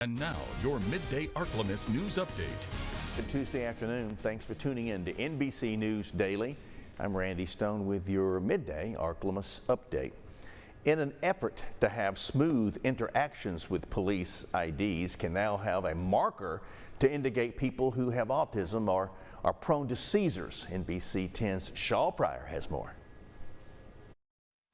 And now, your Midday Ark-La-Miss news update. Good Tuesday afternoon. Thanks for tuning in to NBC News Daily. I'm Randy Stone with your Midday Ark-La-Miss update. In an effort to have smooth interactions with police, IDs can now have a marker to indicate people who have autism or are prone to seizures. NBC 10's Shaw Pryor has more.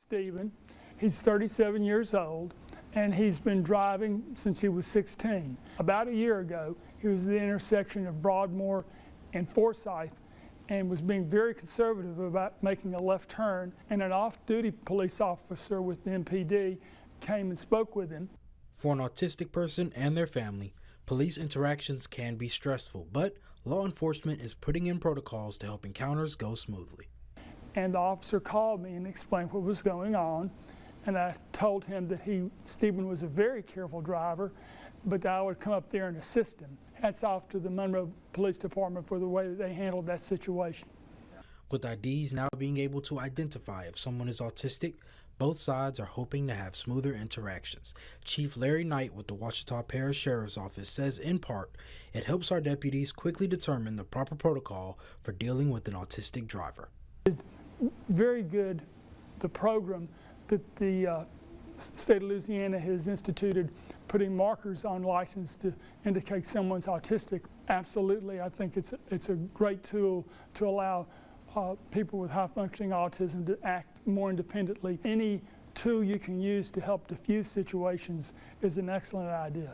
Stephen, he's 37 years old, and he's been driving since he was 16. About a year ago, he was at the intersection of Broadmoor and Forsyth and was being very conservative about making a left turn, and an off-duty police officer with the MPD came and spoke with him. For an autistic person and their family, police interactions can be stressful, but law enforcement is putting in protocols to help encounters go smoothly. And the officer called me and explained what was going on, and I told him that Stephen was a very careful driver, but that I would come up there and assist him. Hats off to the Monroe Police Department for the way that they handled that situation. With IDs now being able to identify if someone is autistic, both sides are hoping to have smoother interactions. Chief Larry Knight with the Ouachita Parish Sheriff's Office says in part, it helps our deputies quickly determine the proper protocol for dealing with an autistic driver. It's very good, the program that the state of Louisiana has instituted, putting markers on license to indicate someone's autistic. Absolutely, I think it's a great tool to allow people with high-functioning autism to act more independently. Any tool you can use to help diffuse situations is an excellent idea.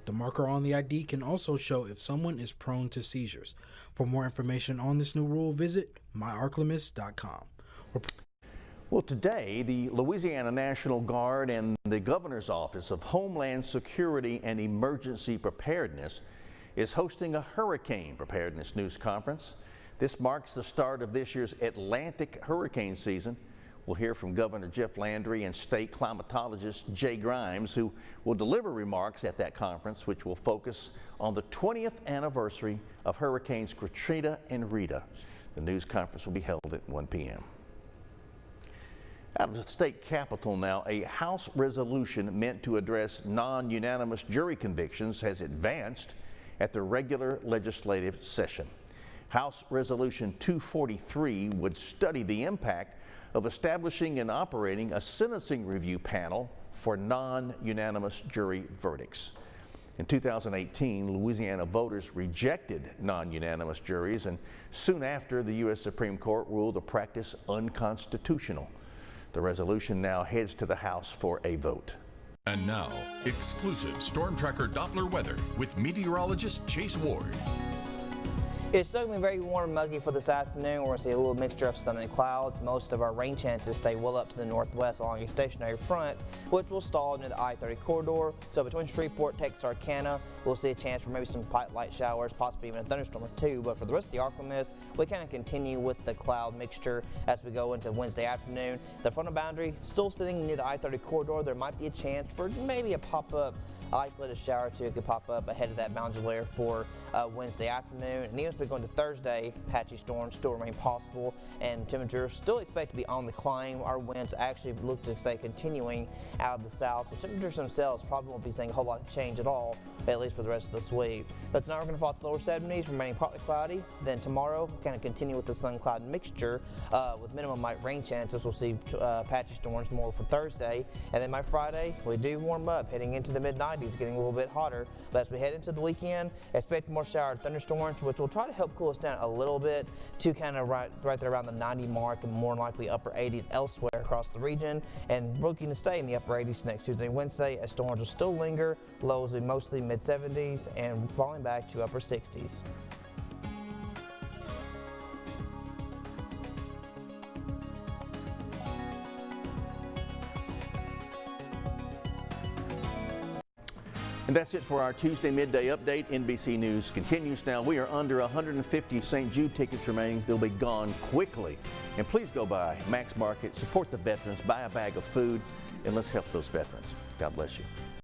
The marker on the ID can also show if someone is prone to seizures. For more information on this new rule, visit myarklamiss.com. Well, today, the Louisiana National Guard and the Governor's Office of Homeland Security and Emergency Preparedness is hosting a hurricane preparedness news conference. This marks the start of this year's Atlantic hurricane season. We'll hear from Governor Jeff Landry and state climatologist Jay Grimes, who will deliver remarks at that conference, which will focus on the 20th anniversary of Hurricanes Katrina and Rita. The news conference will be held at 1 p.m. Out of the state capitol now, a House resolution meant to address non-unanimous jury convictions has advanced at the regular legislative session. House Resolution 243 would study the impact of establishing and operating a sentencing review panel for non-unanimous jury verdicts. In 2018, Louisiana voters rejected non-unanimous juries, and soon after, the U.S. Supreme Court ruled the practice unconstitutional. The resolution now heads to the House for a vote. And now, exclusive Storm Tracker Doppler weather with meteorologist Chase Ward. It's still going to be very warm and muggy for this afternoon. We're going to see a little mixture of sun and clouds. Most of our rain chances stay well up to the northwest along a stationary front, which will stall near the I-30 corridor. So between Shreveport, Texarkana, we'll see a chance for maybe some light showers, possibly even a thunderstorm or two. But for the rest of the Ark-La-Miss, we kind of continue with the cloud mixture as we go into Wednesday afternoon. The frontal boundary still sitting near the I-30 corridor. There might be a chance for maybe a pop-up isolated shower or two could pop up ahead of that boundary layer for Wednesday afternoon. And even as we go into Thursday, patchy storms still remain possible, and temperatures still expect to be on the climb. Our winds actually look to stay continuing out of the south. The temperatures themselves probably won't be seeing a whole lot of change at all, at least for the rest of this week. But tonight we're going to fall to the lower 70s, remaining partly cloudy. Then tomorrow, we'll kind of continue with the sun-cloud mixture with minimum light rain chances. We'll see patchy storms more for Thursday. And then by Friday, we do warm up, heading into the mid-90s, getting a little bit hotter. But as we head into the weekend, expect more shower and thunderstorms, which will try to help cool us down a little bit to kind of right there around the 90 mark, and more likely upper 80s elsewhere across the region. And we're looking to stay in the upper 80s next Tuesday and Wednesday, as storms will still linger. Lows will be mostly mid-70s and falling back to upper 60s. And that's it for our Tuesday midday update. NBC News continues now. We are under 150 St. Jude tickets remaining. They'll be gone quickly. And please go by Max Market, support the veterans, buy a bag of food, and let's help those veterans. God bless you.